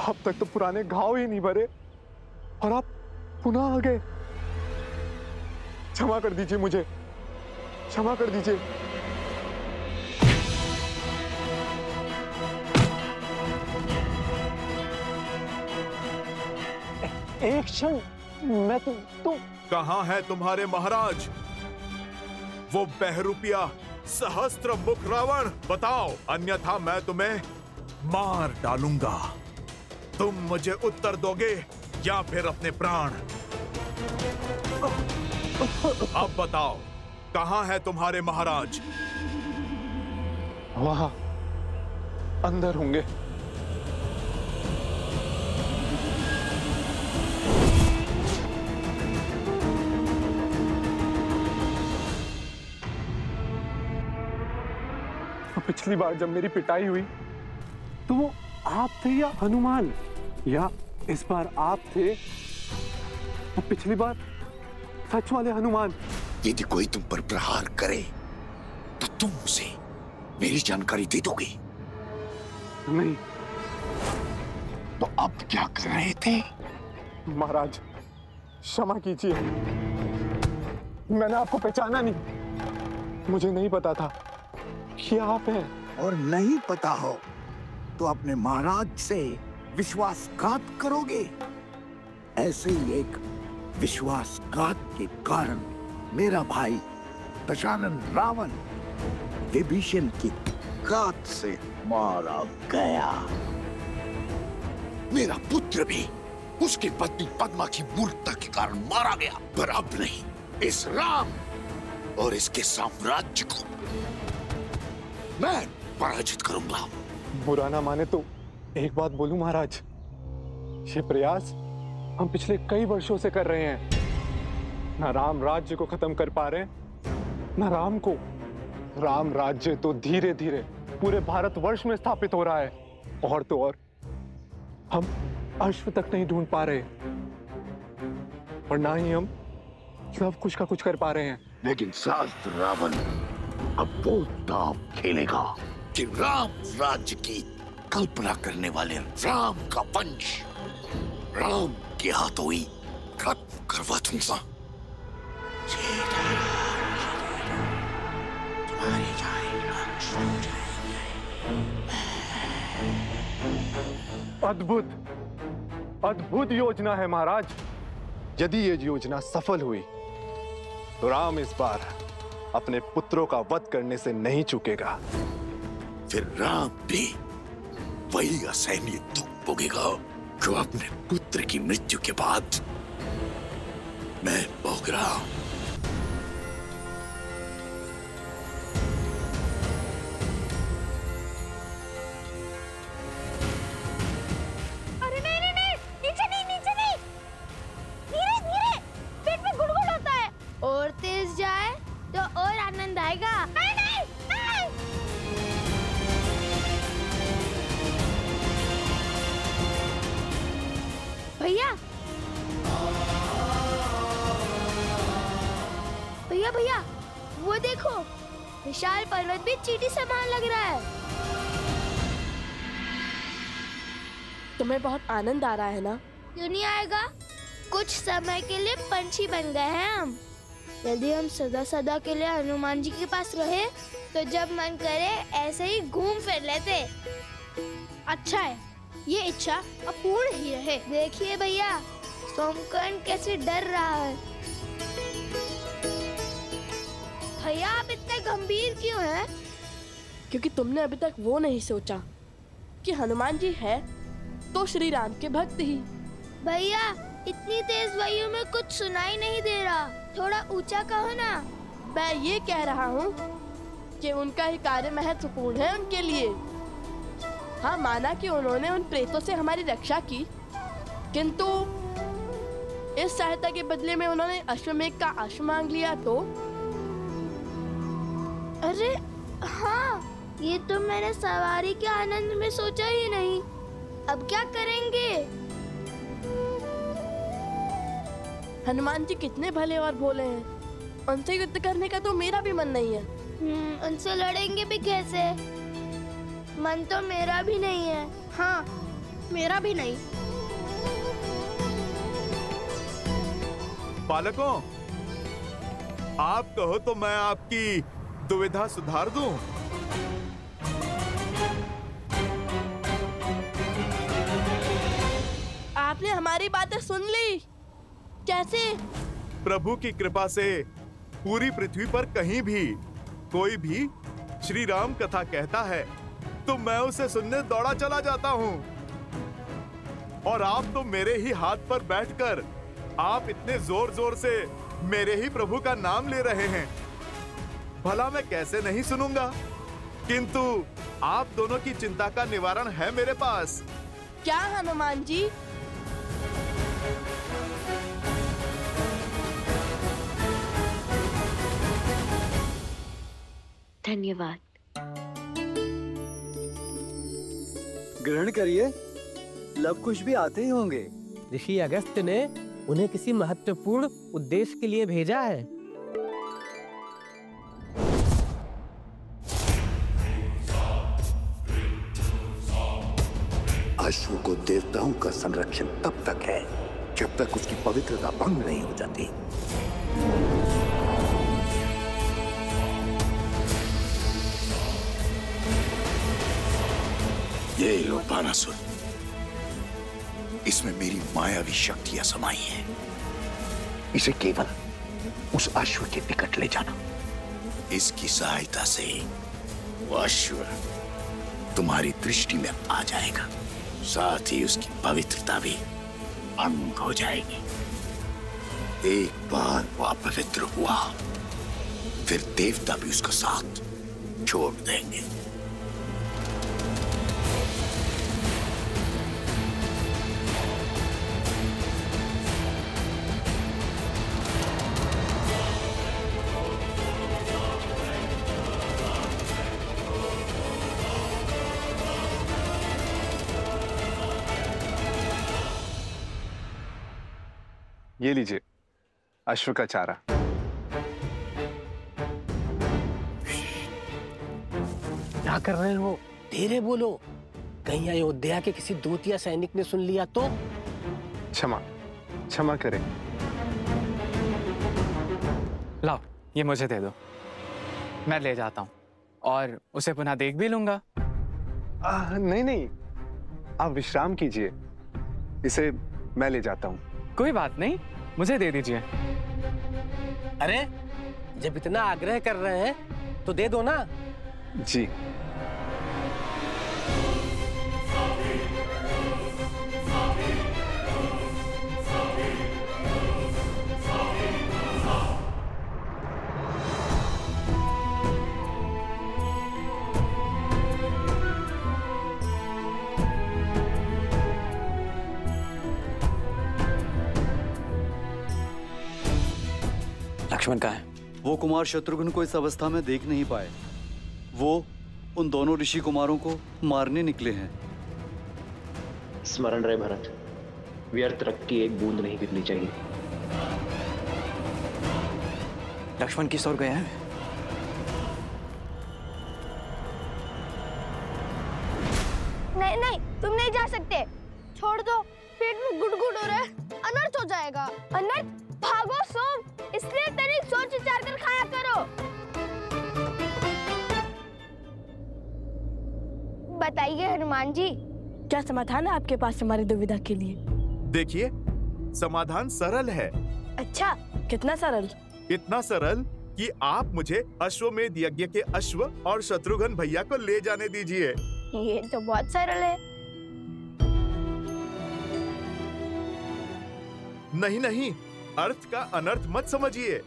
अब तक तो पुराने घाव ही नहीं भरे और आप पुनः आ गए। क्षमा कर दीजिए मुझे, क्षमा कर दीजिए। एक क्षण, मैं तुम कहाँ है तुम्हारे महाराज? वो बहरूपिया सहस्त्र मुख रावण, बताओ, अन्यथा मैं तुम्हें मार डालूंगा। तुम मुझे उत्तर दोगे या फिर अपने प्राण? अब बताओ, कहाँ है तुम्हारे महाराज? वहां अंदर होंगे। पिछली बार जब मेरी पिटाई हुई तो वो आप थे या हनुमान, या इस बार आप थे और पिछली बार सच वाले हनुमान? यदि कोई तुम पर प्रहार करे तो तुम उसे मेरी जानकारी दे दोगे? नहीं। तो अब क्या कर रहे थे? महाराज क्षमा कीजिए, मैंने आपको पहचाना नहीं। मुझे नहीं पता था कि आप हैं। और नहीं पता हो तो अपने महाराज से विश्वासघात करोगे? ऐसे ही एक विश्वासघात के कारण मेरा भाई दशानन रावण विभीषण की घात से मारा गया। मेरा पुत्र भी उसकी पत्नी पद्मा की मूर्खता के कारण मारा गया, पर अब नहीं, इस राम और इसके साम्राज्य को मैं पराजित करूंगा। बुरा ना माने तो एक बात बोलूं महाराज, ये प्रयास हम पिछले कई वर्षों से कर रहे हैं। ना राम राज्य को खत्म कर पा रहे, ना राम को। राम राज्य तो धीरे धीरे पूरे भारतवर्ष में स्थापित हो रहा है, और तो और हम अश्व तक नहीं ढूंढ पा रहे, और ना ही हम सब कुछ का कुछ कर पा रहे हैं। लेकिन शास्त्र रावण अब वो दांव खेलेगा कि राम राज्य की कल्पना करने वाले राम का वंश राम के हाथों ही खत्म करवा दूंगा। अद्भुत अद्भुत योजना है महाराज। यदि ये योजना सफल हुई तो राम इस बार अपने पुत्रों का वध करने से नहीं चूकेगा। फिर राम भी वही असहनीय दुख भोगेगा जो अपने पुत्र की मृत्यु के बाद मैं भोग रहा हूं। अरे नहीं नहीं नहीं, नीचे नहीं, नीचे नहीं, धीरे धीरे, पेट में गुड़गुड़ होता है। और तेज जाए तो और आनंद आएगा। नहीं नहीं नहीं। भैया भैया भैया, वो देखो, विशाल पर्वत भी चींटी समान लग रहा है। तुम्हें बहुत आनंद आ रहा है ना? क्यों नहीं आएगा? कुछ समय के लिए पंछी बन गए हैं हम। यदि हम सदा सदा के लिए हनुमान जी के पास रहे तो जब मन करे ऐसे ही घूम फिर लेते। अच्छा है, ये इच्छा अपूर्ण ही रहे। देखिए भैया, सोमकर्ण कैसे डर रहा है। भैया आप इतने गंभीर क्यों हैं? क्योंकि तुमने अभी तक वो नहीं सोचा कि हनुमान जी है तो श्री राम के भक्त ही। भैया इतनी तेज वायु में कुछ सुनाई नहीं दे रहा, थोड़ा ऊंचा कहो ना। मैं ये कह रहा हूँ कि उनका ही कार्य महत्वपूर्ण है उनके लिए। हाँ, माना कि उन्होंने उन प्रेतों से हमारी रक्षा की, किंतु इस सहायता के बदले में उन्होंने अश्वमेघ का अश्व मांग लिया तो? अरे हाँ, ये तो मैंने सवारी के आनंद में सोचा ही नहीं। अब क्या करेंगे? हनुमान जी कितने भले और भोले हैं, उनसे युद्ध करने का तो मेरा भी मन नहीं है। उनसे लड़ेंगे भी कैसे? मन तो मेरा भी नहीं है। हाँ, मेरा भी नहीं। बालकों, आप कहो तो मैं आपकी दुविधा सुधार दूं। आपने हमारी बातें सुन ली? कैसे? प्रभु की कृपा से पूरी पृथ्वी पर कहीं भी कोई भी श्री राम कथा कहता है तो मैं उसे सुनने दौड़ा चला जाता हूँ। और आप तो मेरे ही हाथ पर बैठकर आप इतने जोर जोर से मेरे ही प्रभु का नाम ले रहे हैं, भला मैं कैसे नहीं सुनूंगा। किंतु आप दोनों की चिंता का निवारण है मेरे पास। क्या हनुमान जी? धन्यवाद। ग्रहण करिए, लव कुश भी आते ही होंगे। ऋषि अगस्त्य ने उन्हें किसी महत्वपूर्ण उद्देश्य के लिए भेजा है। अश्व को देवताओं का संरक्षण तब तक है जब तक उसकी पवित्रता भंग नहीं हो जाती। ये लो बानासुर, इसमें मेरी मायावी शक्तियां समाई हैं। इसे केवल उस अश्व के निकट ले जाना। इसकी सहायता से वो अश्व तुम्हारी दृष्टि में आ जाएगा, साथ ही उसकी पवित्रता भी भंग हो जाएगी। एक बार वो अपवित्र हुआ, फिर देवता भी उसका साथ छोड़ देंगे। ये लीजिए अश्व का चारा। क्या कर रहे हो? धीरे बोलो, कहीं अयोध्या के किसी दूत या सैनिक ने सुन लिया तो? क्षमा क्षमा करें। लाओ, ये मुझे दे दो, मैं ले जाता हूँ और उसे पुनः देख भी लूंगा। नहीं नहीं, आप विश्राम कीजिए, इसे मैं ले जाता हूँ। कोई बात नहीं, मुझे दे दीजिए। अरे जब इतना आग्रह कर रहे हैं तो दे दो ना। जी। लक्ष्मण कहाँ है? वो कुमार शत्रुघ्न को इस अवस्था में देख नहीं पाए। वो उन दोनों ऋषि कुमारों को मारने निकले हैं। स्मरण रहे भरत, व्यर्थ रक्त की एक बूंद नहीं गिरनी चाहिए। लक्ष्मण किस ओर गए हैं? नहीं नहीं, तुम नहीं जा सकते, छोड़ दो। पेट में गुड़गुड़ हो रहा है, अनर्थ हो जाएगा। अनर्थ? भागो सोम, इसलिए तनिक सोच विचार कर खाया करो। बताइए हनुमान जी, क्या समाधान है आपके पास हमारी दुविधा के लिए? देखिए, समाधान सरल है। अच्छा, कितना सरल? इतना सरल कि आप मुझे अश्वमेध यज्ञ के अश्व और शत्रुघ्न भैया को ले जाने दीजिए। ये तो बहुत सरल है। नहीं नहीं, अर्थ का अनर्थ मत समझिए।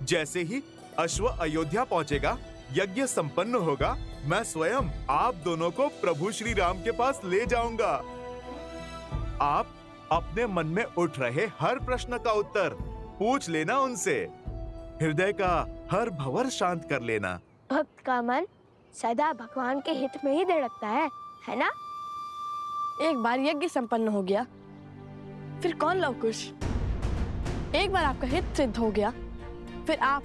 जैसे ही अश्व अयोध्या पहुंचेगा, यज्ञ संपन्न होगा, मैं स्वयं आप दोनों को प्रभु श्री राम के पास ले जाऊंगा। आप अपने मन में उठ रहे हर प्रश्न का उत्तर पूछ लेना उनसे। हृदय का हर भंवर शांत कर लेना। भक्त का मन सदा भगवान के हित में ही धड़कता है ना? एक बार यज्ञ संपन्न हो गया, फिर कौन लवकुश? एक बार आपका हित सिद्ध हो गया, फिर आप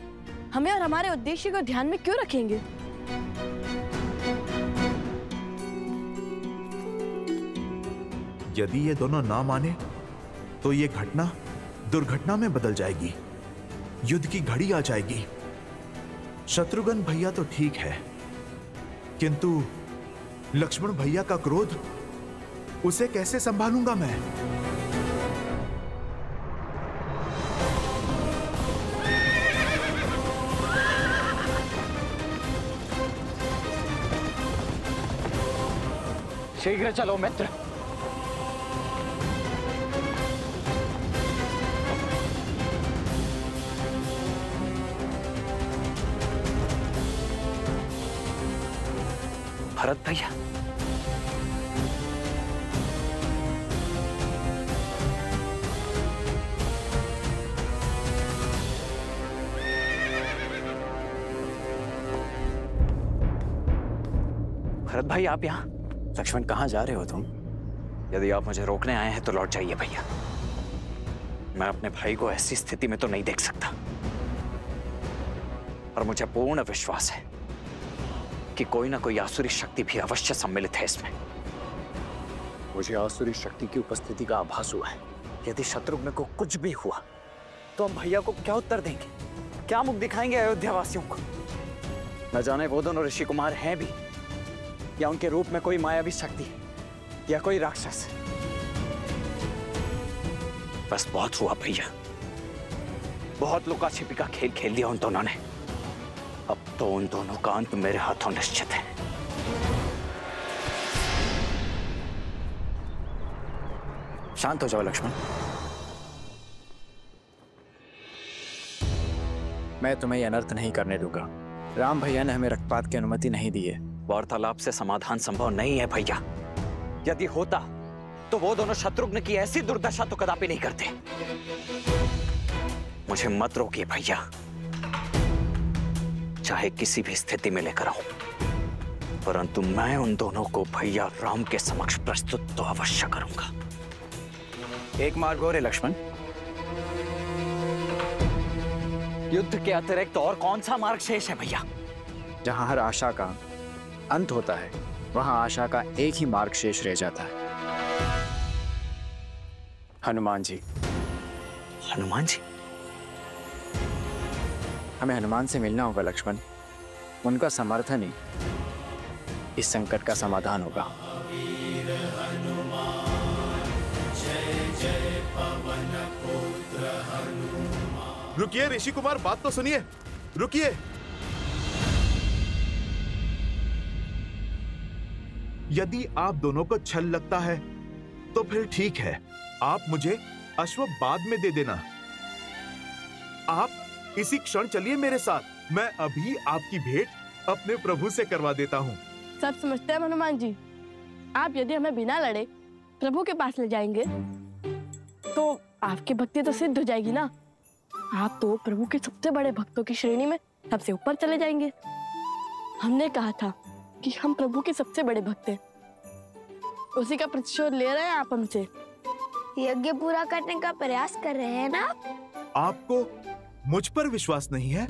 हमें और हमारे उद्देश्य को ध्यान में क्यों रखेंगे? यदि ये दोनों ना माने तो ये घटना दुर्घटना में बदल जाएगी, युद्ध की घड़ी आ जाएगी। शत्रुघ्न भैया तो ठीक है, किंतु लक्ष्मण भैया का क्रोध, उसे कैसे संभालूंगा मैं? शीघ्र चलो मित्र। भरत भैया, भरत भाई आप यहाँ? लक्ष्मण कहाँ जा रहे हो तुम? यदि आप मुझे रोकने आए हैं तो लौट जाइए भैया। मैं अपने भाई को ऐसी स्थिति में तो नहीं देख सकता, और मुझे पूर्ण विश्वास है कि कोई ना कोई आसुरी शक्ति भी अवश्य सम्मिलित है इसमें। मुझे आसुरी शक्ति की उपस्थिति का आभास हुआ है। यदि शत्रुघ्न को कुछ भी हुआ तो हम भैया को क्या उत्तर देंगे, क्या मुख दिखाएंगे अयोध्या वासियों को? न जाने वो दोनों ऋषि कुमार हैं भी, या उनके रूप में कोई मायावी शक्ति या कोई राक्षस। बस बहुत हुआ भैया, बहुत लुका छिपी का खेल खेल लिया उन दोनों ने। अब तो उन दोनों का अंत मेरे हाथों निश्चित है। शांत हो जाओ लक्ष्मण। मैं तुम्हें यह अनर्थ नहीं करने दूंगा। राम भैया ने हमें रक्तपात की अनुमति नहीं दी है। वार्तालाप से समाधान संभव नहीं है भैया। यदि होता तो वो दोनों शत्रुघ्न की ऐसी दुर्दशा तो कदापि नहीं करते। मुझे मत रोकिए भैया, चाहे किसी भी स्थिति में लेकर आऊं, परंतु मैं उन दोनों को भैया राम के समक्ष प्रस्तुत तो अवश्य करूंगा। एक मार्ग और है लक्ष्मण। युद्ध के अतिरिक्त और कौन सा मार्ग शेष है भैया? जहां हर आशा का अंत होता है, वहां आशा का एक ही मार्ग शेष रह जाता है। हनुमान जी। हनुमान जी? हमें हनुमान से मिलना होगा लक्ष्मण। उनका समर्थन ही इस संकट का समाधान होगा। रुकिए ऋषि कुमार, बात तो सुनिए, रुकिए। यदि आप दोनों को छल लगता है तो फिर ठीक है, आप मुझे अश्व बाद में दे देना। आप इसी क्षण चलिए मेरे साथ, मैं अभी आपकी भेंट अपने प्रभु से करवा देता हूँ। सब समझते हैं हनुमान जी, आप यदि हमें बिना लड़े प्रभु के पास ले जाएंगे तो आपकी भक्ति तो सिद्ध हो जाएगी ना। आप तो प्रभु के सबसे बड़े भक्तों की श्रेणी में सबसे ऊपर चले जाएंगे। हमने कहा था कि हम प्रभु के सबसे बड़े भक्त हैं, उसी का प्रतिशोध ले रहे हैं आप हमसे। यज्ञ पूरा करने का प्रयास कर रहे हैं ना आपको मुझ पर विश्वास नहीं है?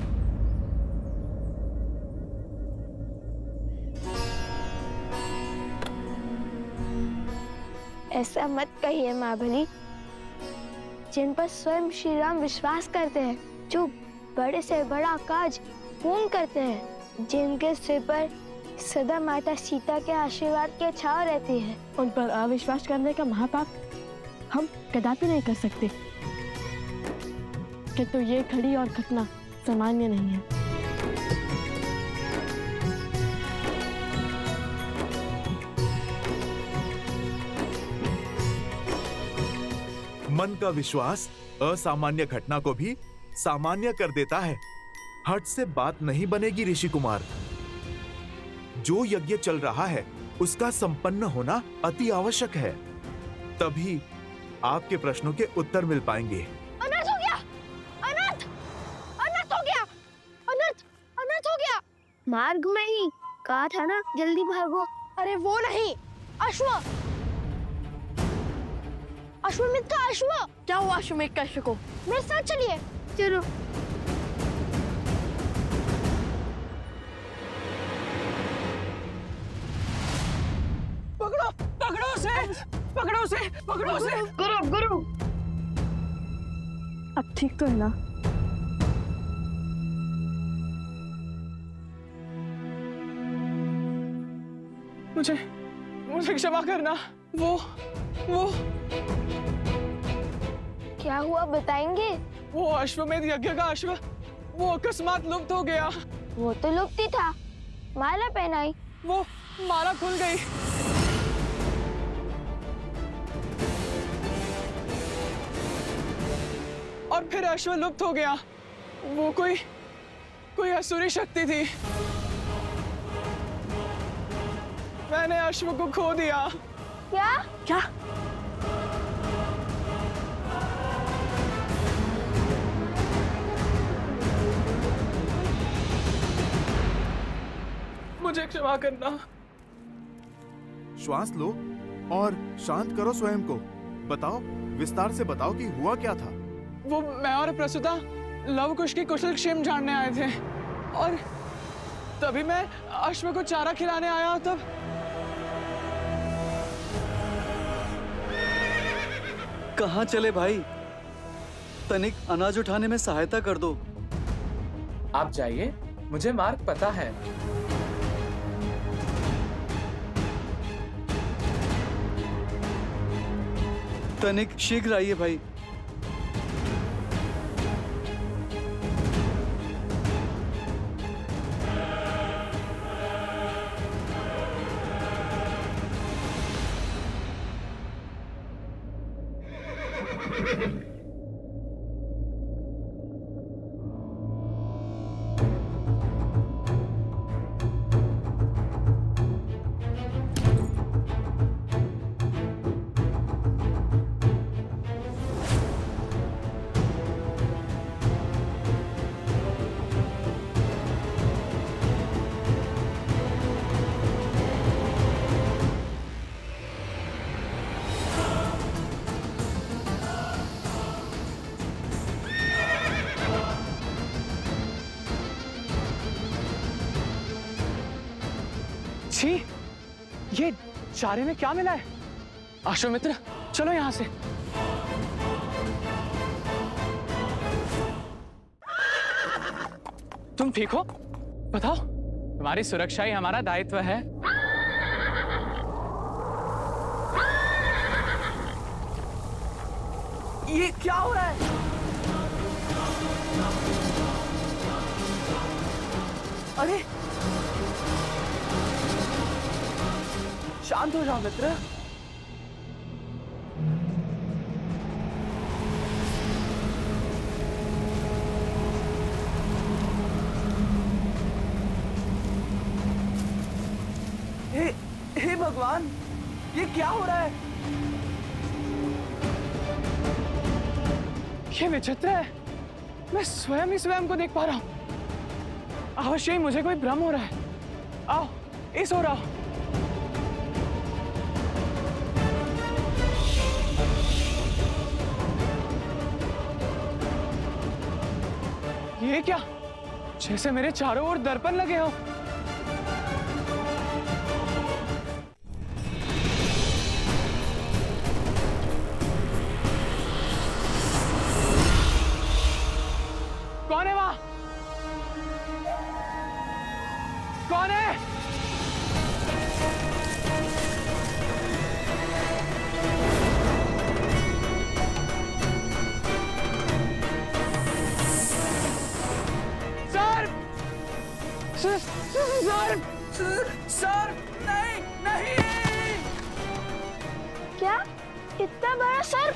ऐसा मत कहिए महाबली। जिन पर स्वयं श्री राम विश्वास करते हैं, जो बड़े से बड़ा काज पूर्ण करते हैं, जिनके सिर पर सदा माता सीता के आशीर्वाद की छाव रहती है, उन पर अविश्वास करने का महापाप हम कदापि नहीं कर सकते। किंतु ये घड़ी और घटना सामान्य नहीं है। मन का विश्वास असामान्य घटना को भी सामान्य कर देता है। हट से बात नहीं बनेगी ऋषि कुमार। जो यज्ञ चल रहा है उसका संपन्न होना अति आवश्यक है, तभी आपके प्रश्नों के उत्तर मिल पाएंगे। अनर्थ हो गया, अनर्थ, अनर्थ हो गया, अनर्थ, अनर्थ हो गया। मार्ग में ही कहा था ना, जल्दी भागो। अरे वो नहीं, अश्व, अश्वमेध का अश्व। क्या हुआ अश्वमेध का अश्व को? मेरे साथ चलिए। चलो। पकड़ो, पकड़ो उसे, पकड़ो उसे, पकड़ो उसे। गुरु गुरु अब ठीक तो है ना? मुझे क्षमा करना। वो क्या हुआ बताएंगे? वो अश्वमेध यज्ञ का अश्व वो अकस्मात लुप्त हो गया। वो तो लुप्त ही था। माला पहनाई, वो माला खुल गई। और फिर अश्व लुप्त हो गया। वो कोई असुरी शक्ति थी। मैंने अश्व को खो दिया। क्या? क्या? मुझे क्षमा करना। श्वास लो और शांत करो स्वयं को। बताओ, विस्तार से बताओ कि हुआ क्या था। वो मैं और प्रसूता लव कुश की कुशल क्षेम जानने आए थे और तभी मैं अश्व को चारा खिलाने आया। तब कहाँ चले भाई? तनिक अनाज उठाने में सहायता कर दो। आप जाइए, मुझे मार्ग पता है। तनिक शीघ्र आइए भाई। छी, ये चारे में क्या मिला है? अश्वमित्र, चलो यहां से। तुम ठीक हो? बताओ, तुम्हारी सुरक्षा ही हमारा दायित्व है। ये क्या हो रहा है? अरे शांत हो जाओ मित्र। हे भगवान, ये क्या हो रहा है? ये विचित्र है। मैं स्वयं ही स्वयं को देख पा रहा हूं। अवश्य ही मुझे कोई भ्रम हो रहा है। आओ, इस ओर आओ। ये क्या? जैसे मेरे चारों ओर दर्पण लगे हो। कौन है वहां? कौन है? सर, नहीं। क्या? इतना बड़ा सर्प?